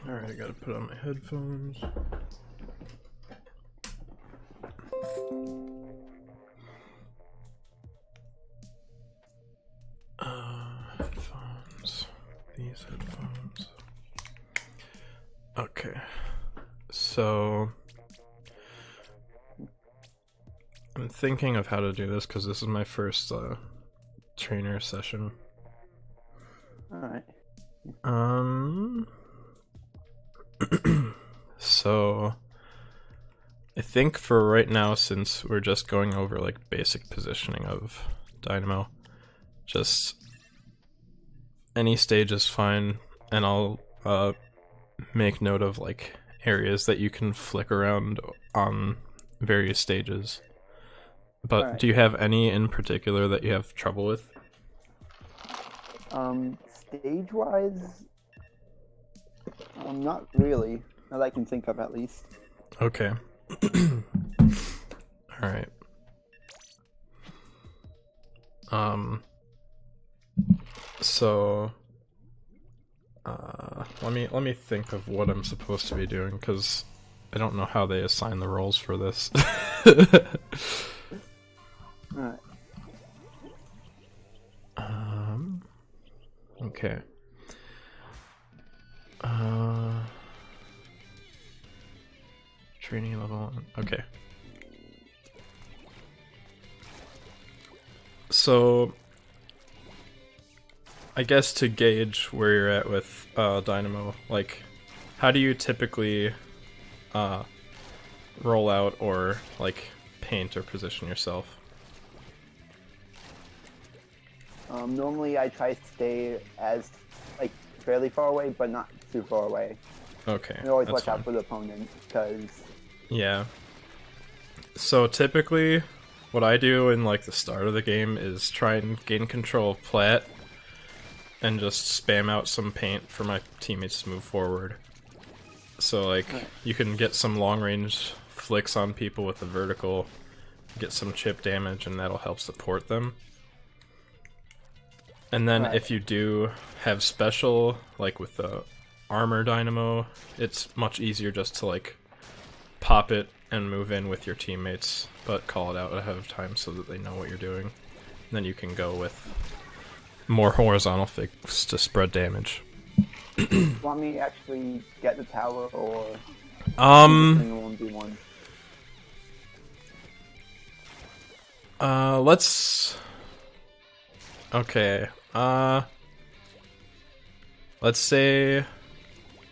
Alright, I gotta put on my headphones. Headphones. These headphones. Okay. So I'm thinking of how to do this because this is my first trainer session. Alright. So I think for right now, since we're just going over like basic positioning of Dynamo, just any stage is fine, and I'll make note of like areas that you can flick around on various stages. But Alright. do you have any in particular that you have trouble with? Stage-wise, not really. That I can think of, at least. Okay. Alright. So let me think of what I'm supposed to be doing, because I don't know how they assign the roles for this. Alright. Okay. Training level 1. Okay. So I guess to gauge where you're at with Dynamo, like, how do you typically roll out or like paint or position yourself? Normally I try to stay as, like, fairly far away, but not too far away. Okay. You always that's watch fine. out for the opponent, because... Yeah. So typically, what I do in like the start of the game is try and gain control of Plat, and just spam out some paint for my teammates to move forward. So like, you can get some long range flicks on people with the vertical, get some chip damage, and that'll help support them. And then if you do have special, like with the armor Dynamo, it's much easier just to like pop it and move in with your teammates, but call it out ahead of time so that they know what you're doing. And then you can go with more horizontal flicks to spread damage. Want me to actually get the tower, or... doing a 1v1? Let's... Okay, let's say...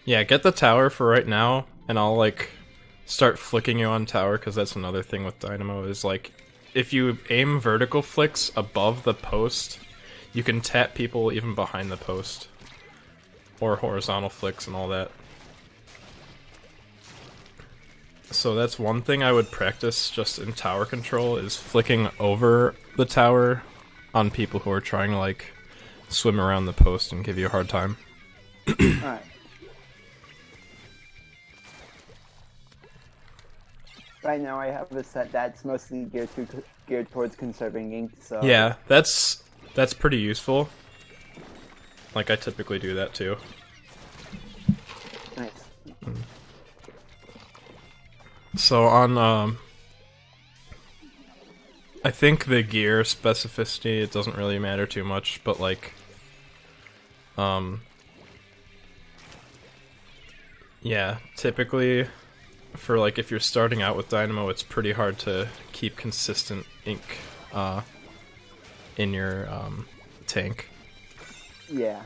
Yeah, get the tower for right now, and I'll, like, start flicking you on tower, because that's another thing with Dynamo, is, like, if you aim vertical flicks above the post, you can tap people even behind the post. Or horizontal flicks and all that. So that's one thing I would practice just in tower control, is flicking over the tower on people who are trying to like swim around the post and give you a hard time. Alright. Right now I have a set that's mostly geared towards conserving ink, so... Yeah, that's pretty useful. Like, I typically do that too. Nice. So on, I think the gear specificity, it doesn't really matter too much, but like, yeah, typically, for like, if you're starting out with Dynamo, it's pretty hard to keep consistent ink, in your, tank. Yeah.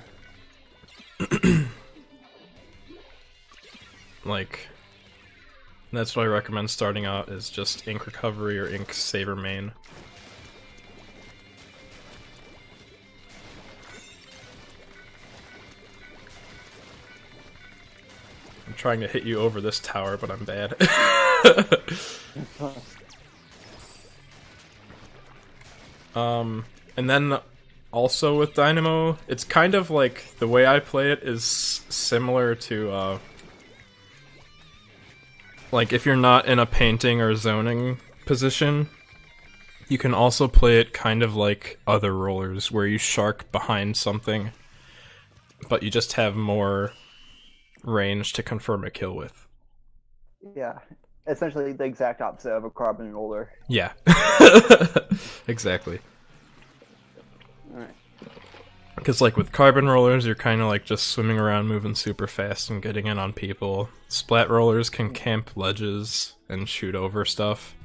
Like, that's what I recommend starting out, is just ink recovery or ink saver main. I'm trying to hit you over this tower, but I'm bad. And then also with Dynamo, it's kind of like, the way I play it is similar to, like, if you're not in a painting or zoning position, You can also play it kind of like other rollers, where you shark behind something, but you just have more range to confirm a kill with. Yeah, essentially the exact opposite of a carbon roller. Yeah. Exactly. Alright. Because like with carbon rollers, you're kind of like just swimming around, moving super fast and getting in on people. Splat rollers can camp ledges and shoot over stuff.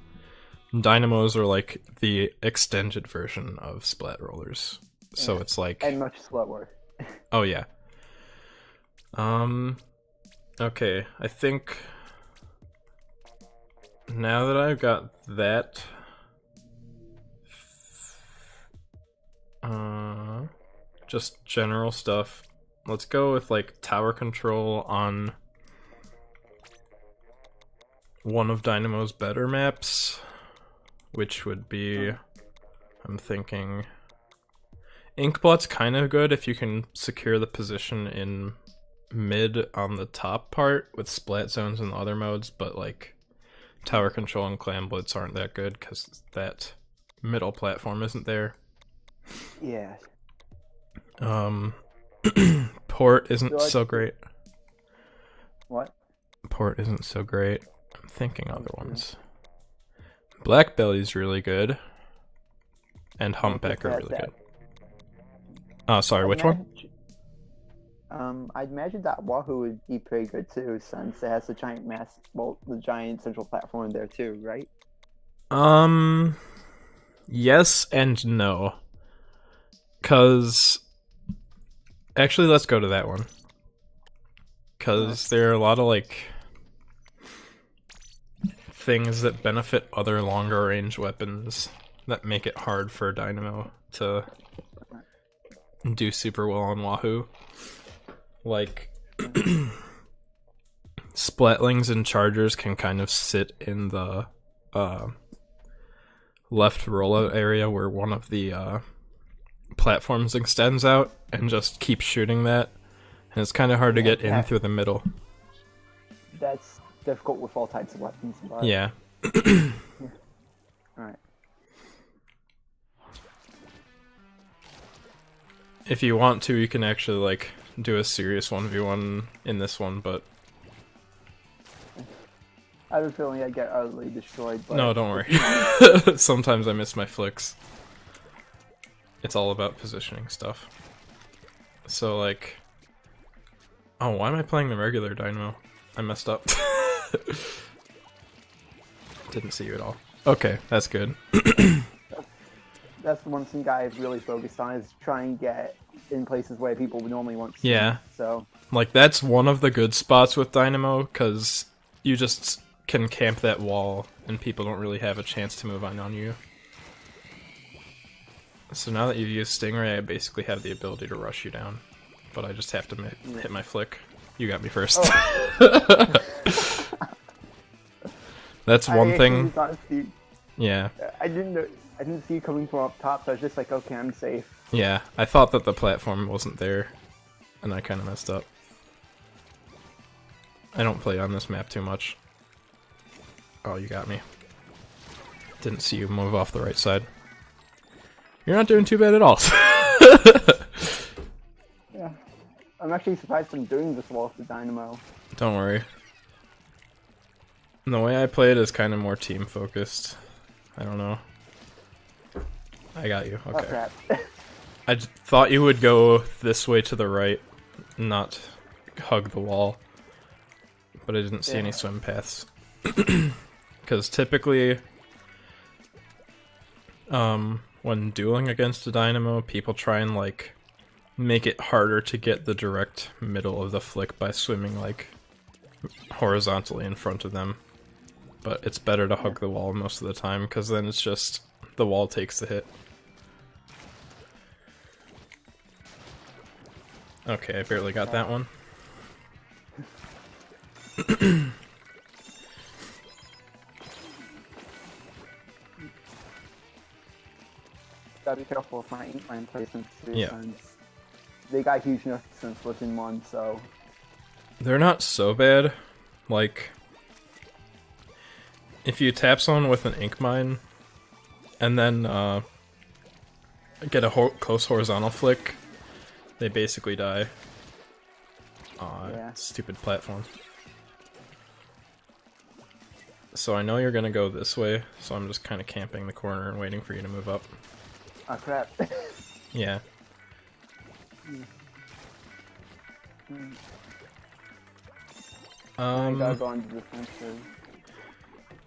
Dynamos are like the extended version of splat rollers. So Yeah. it's like... And much slower. Oh yeah. Okay, I think... Now that I've got that... just general stuff. Let's go with like tower control on one of Dynamo's better maps, which would be, I'm thinking, Inkblot's kind of good if you can secure the position in mid on the top part with splat zones and other modes, but like tower control and clan blitz aren't that good because that middle platform isn't there. Yeah. Port isn't so great. What? Port isn't so great. I'm thinking other ones. Black Belly's really good. And Humpback are really good. Oh, sorry, which one? I'd imagine that Wahoo would be pretty good too, since it has the giant the giant central platform there too, right? Yes and no. 'Cause actually, let's go to that one. Because there are a lot of, like, things that benefit other longer range weapons that make it hard for Dynamo to do super well on Wahoo. Like, Splatlings and Chargers can kind of sit in the left rollout area where one of the platforms extends out and just keep shooting that, and it's kind of hard to get in through the middle. That's difficult with all types of weapons. But... Yeah. Alright. If you want to, you can actually like do a serious 1v1 in this one, but I have a feeling I get utterly destroyed. But... No, don't worry. Sometimes I miss my flicks. It's all about positioning stuff. So, like... Oh, why am I playing the regular Dynamo? I messed up. Didn't see you at all. Okay, that's good. That's the one thing I've really focused on, is try and get in places where people would normally want to see. Yeah. So... Like, that's one of the good spots with Dynamo, because you just can camp that wall, and people don't really have a chance to move on you. So now that you've used Stingray, I basically have the ability to rush you down. But I just have to hit my flick. You got me first. Oh. That's one thing. Yeah. I didn't see you coming from up top, so I was just like, okay, I'm safe. Yeah, I thought that the platform wasn't there, and I kind of messed up. I don't play on this map too much. Oh, you got me. Didn't see you move off the right side. You're not doing too bad at all. Yeah. I'm actually surprised I'm doing this well with the Dynamo. Don't worry. The way I play it is kind of more team focused. I don't know. I got you. Okay. Oh, crap. I thought you would go this way to the right, not hug the wall. But I didn't see any swim paths. Because typically, when dueling against a Dynamo, people try and, like, make it harder to get the direct middle of the flick by swimming, like, horizontally in front of them. But it's better to hug the wall most of the time, because then it's just, the wall takes the hit. Okay, I barely got that one. Gotta be careful with my inkline placements too, Yeah. since they got huge enough since within one, so... They're not so bad. Like, if you tap someone with an ink mine, and then get a close horizontal flick, they basically die. Yeah. Stupid platform. So I know you're gonna go this way, so I'm just kind of camping the corner and waiting for you to move up. Oh crap. Yeah. I gotta go on the defensive.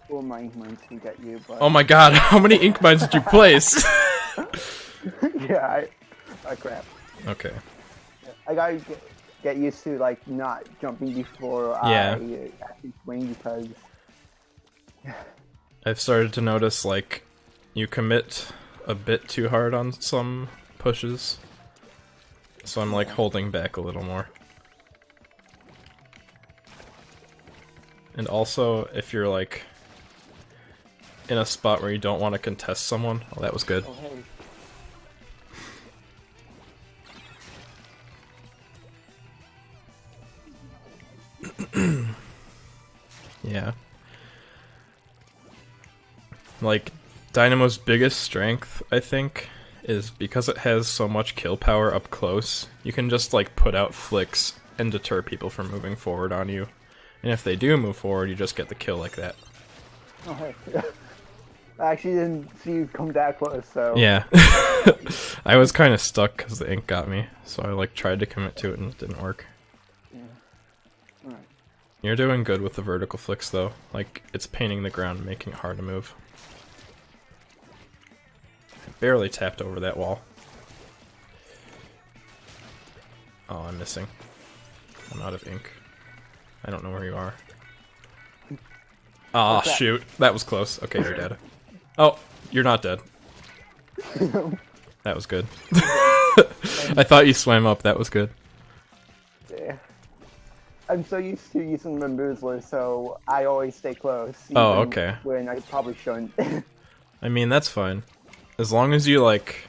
Well, my ink mines can get you, but... Oh my god, how many ink mines did you place? Yeah, crap. Okay. I gotta get used to, like, not jumping before Yeah. I actually swing, because... I've started to notice, like, you commit a bit too hard on some pushes. So I'm, like, holding back a little more. And also, if you're, like, in a spot where you don't want to contest someone... Oh, that was good. Oh, hey. Yeah. Like, Dynamo's biggest strength, I think, is because it has so much kill power up close, you can just, like, put out flicks and deter people from moving forward on you. And if they do move forward, you just get the kill like that. Oh, hey. I actually didn't see you come that close, so... Yeah. I was kind of stuck because the ink got me, so I, like, tried to commit to it and it didn't work. Yeah. Alright. You're doing good with the vertical flicks, though. Like, it's painting the ground and making it hard to move. I barely tapped over that wall. Oh, I'm missing. I'm out of ink. I don't know where you are. Ah, shoot. That was close. Okay, you're dead. Oh, you're not dead. That was good. I thought you swam up. That was good. Yeah. I'm so used to using my Moozler, so I always stay close. Oh, even okay. When I probably shouldn't. I mean, that's fine. As long as you, like,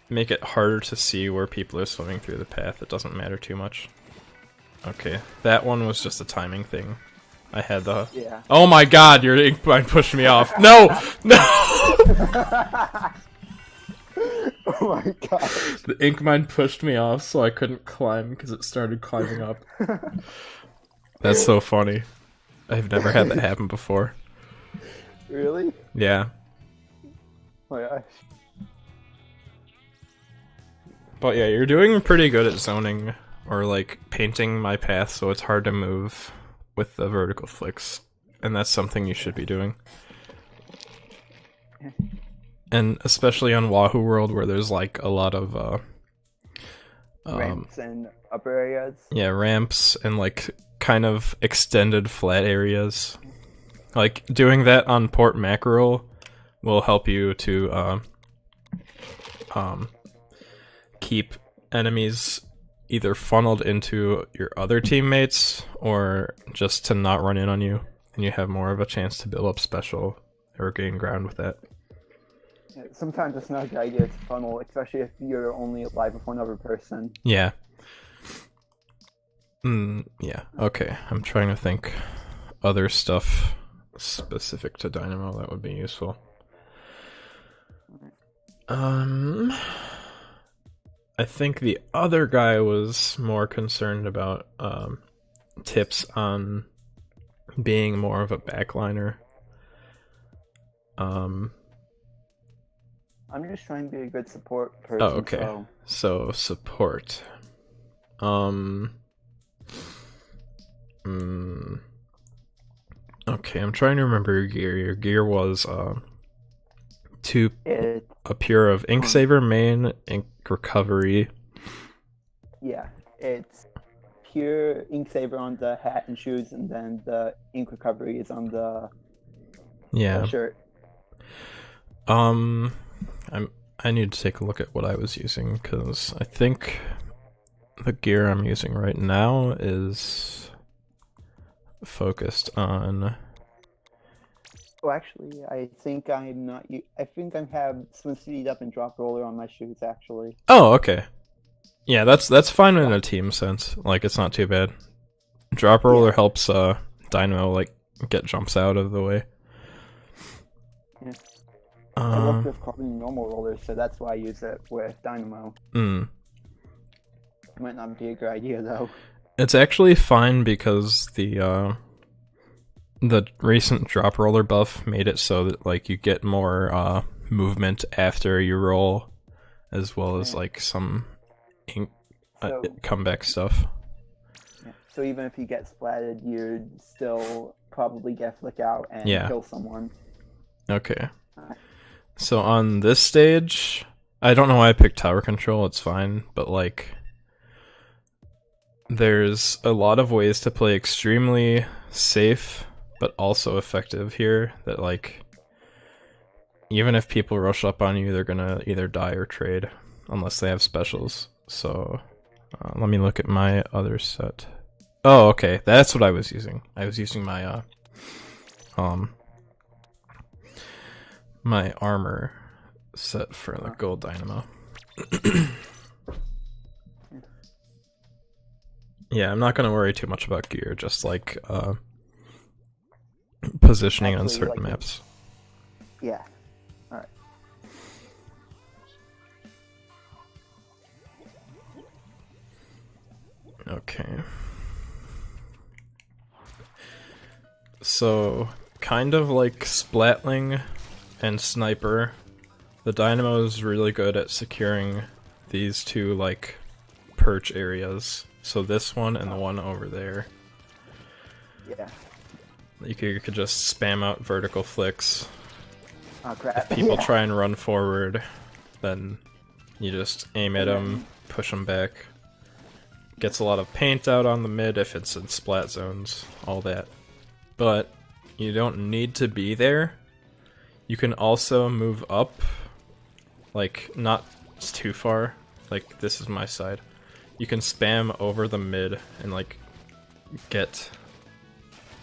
make it harder to see where people are swimming through the path, it doesn't matter too much. Okay, that one was just a timing thing. I had the... Yeah. Oh my god, your ink mine pushed me off. No! No! Oh my god. The ink mine pushed me off so I couldn't climb because it started climbing up. That's so funny. I've never had that happen before. Really? Yeah. Oh my gosh. But yeah, you're doing pretty good at zoning, or like painting my path so it's hard to move with the vertical flicks. And that's something you should be doing. And especially on Wahoo World where there's like a lot of Ramps and upper areas. yeah, ramps and like kind of extended flat areas. Like doing that on Port Mackerel will help you to keep enemies either funneled into your other teammates or just to not run in on you, and you have more of a chance to build up special or gain ground with that. Yeah, sometimes it's not a good idea to funnel, especially if you're only alive with one other person. Yeah. Yeah, okay. I'm trying to think other stuff specific to Dynamo that would be useful. I think the other guy was more concerned about tips on being more of a backliner. I'm just trying to be a good support person. Oh, okay. So support. Okay, I'm trying to remember your gear. Your gear was a pure of Ink Saver main, Ink Recovery. Yeah, it's pure Ink Saver on the hat and shoes, and then the Ink Recovery is on the shirt. I need to take a look at what I was using, because I think the gear I'm using right now is focused on... Oh, actually, I think I'm not... I think I have Swim Speed Up and Drop Roller on my shoes, actually. Oh, okay. Yeah, that's fine in a team sense. Like, it's not too bad. Drop Roller helps Dynamo, like, get jumps out of the way. Yeah. I work with carbon normal rollers, so that's why I use it with Dynamo. Might not be a good idea though. It's actually fine because the recent drop roller buff made it so that like you get more movement after you roll, as well as like some comeback stuff. Yeah. So even if you get splatted, you'd still probably get flick out and kill someone. Okay. So on this stage, I don't know why I picked tower control, it's fine, but like there's a lot of ways to play extremely safe but also effective here that like even if people rush up on you, they're gonna either die or trade unless they have specials. So let me look at my other set. Oh, okay, that's what I was using. I was using my my armor set for the gold dynamo. Yeah, I'm not gonna worry too much about gear, just like positioning on certain maps. Yeah. Alright. Okay. So, kind of like Splatling and Sniper, the Dynamo is really good at securing these two, like, perch areas. So this one and the one over there. Yeah. You could just spam out vertical flicks. Oh crap. If people try and run forward, then you just aim at them, push them back. Gets a lot of paint out on the mid if it's in splat zones, all that. But you don't need to be there. You can also move up, like not too far. Like this is my side. You can spam over the mid and like get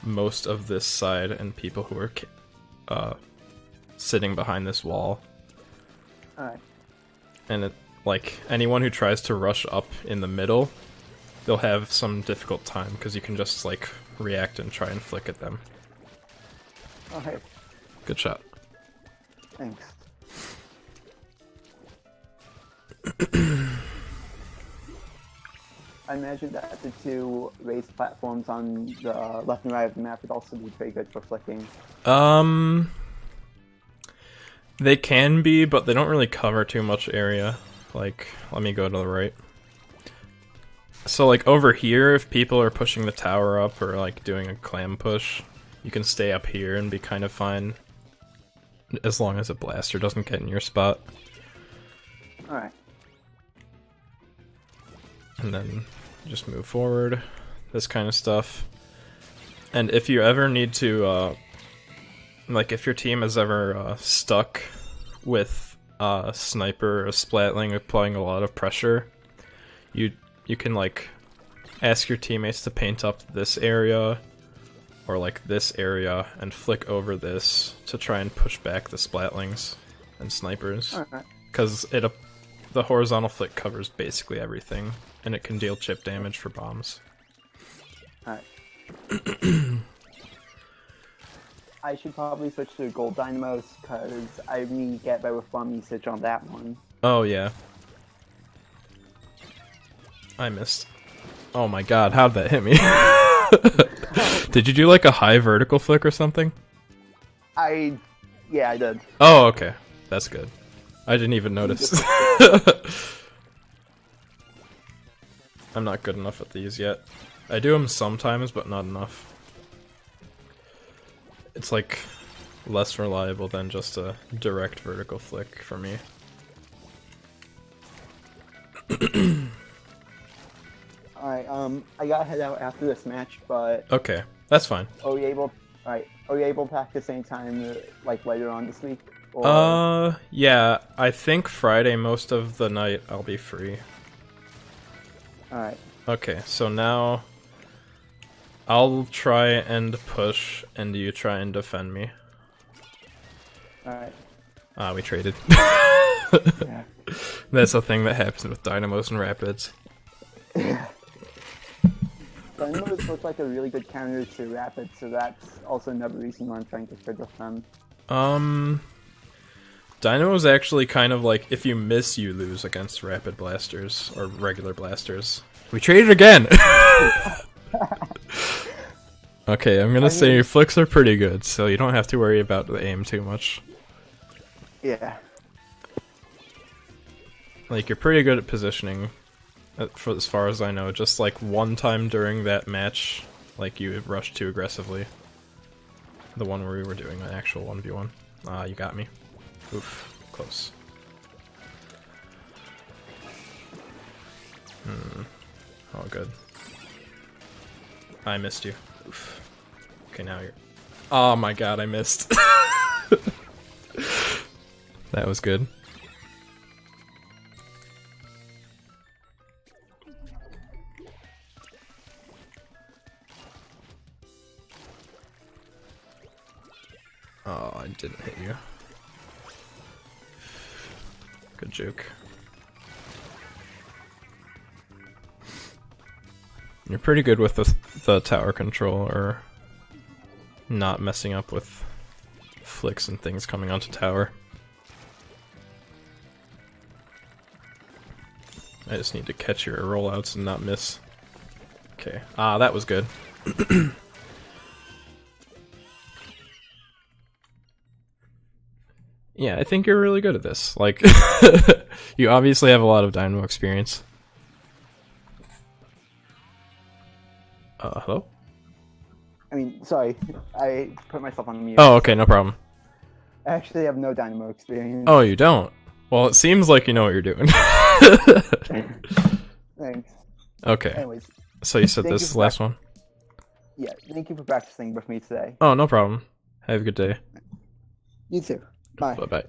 most of this side and people who are sitting behind this wall. Alright. And it, like anyone who tries to rush up in the middle, they'll have some difficult time because you can just like react and try and flick at them. Okay. Good shot. Thanks. I imagine that the two raised platforms on the left and right of the map would also be pretty good for flicking. They can be, but they don't really cover too much area. Like, let me go to the right. So like over here, if people are pushing the tower up or like doing a clam push, you can stay up here and be kind of fine. As long as a blaster doesn't get in your spot. Alright. And then just move forward. This kind of stuff. And if you ever need to, like if your team is ever stuck with a sniper or a splatling applying a lot of pressure, you can like ask your teammates to paint up this area or like this area and flick over this to try and push back the splatlings and snipers. Because the horizontal flick covers basically everything, and it can deal chip damage for bombs. Alright. I should probably switch to gold dynamos, because I really get better with bomb usage on that one. Oh yeah. I missed. Oh my god, how'd that hit me? Did you do like a high vertical flick or something? Yeah, I did. Oh, okay. That's good. I didn't even notice. I'm not good enough at these yet. I do them sometimes, but not enough. It's like less reliable than just a direct vertical flick for me. Alright, I gotta head out after this match, but... Okay, that's fine. Are we able to act at the same time, like, later on this week? Or... yeah, I think Friday most of the night I'll be free. Alright. Okay, so now... I'll try and push, and you try and defend me. Alright. We traded. Yeah. That's a thing that happens with dynamos and rapids. Dynamos look like a really good counter to rapids, so that's also another reason why I'm trying to trade with them. Dynamo is actually kind of like, if you miss, you lose against rapid blasters, or regular blasters. We traded again! Okay, I'm gonna say your flicks are pretty good, so you don't have to worry about the aim too much. Yeah. Like, you're pretty good at positioning, for as far as I know. Just like one time during that match, like you rushed too aggressively. The one where we were doing an actual 1v1. Ah, you got me. Oof, close. Oh, good. I missed you. Oof. Okay, now you're... Oh my god, I missed. That was good. Oh, I didn't hit you. Good joke. You're pretty good with the tower control, or not messing up with flicks and things coming onto tower. I just need to catch your rollouts and not miss. Okay. Ah, that was good. Yeah, I think you're really good at this. Like, you obviously have a lot of Dynamo experience. Hello? I mean, sorry, I put myself on mute. Oh, okay, no problem. I actually have no Dynamo experience. Oh, you don't? Well, it seems like you know what you're doing. Thanks. Okay. Anyways. So you said this last one? Yeah, thank you for practicing with me today. Oh, no problem. Have a good day. You too. Bye. Bye-bye.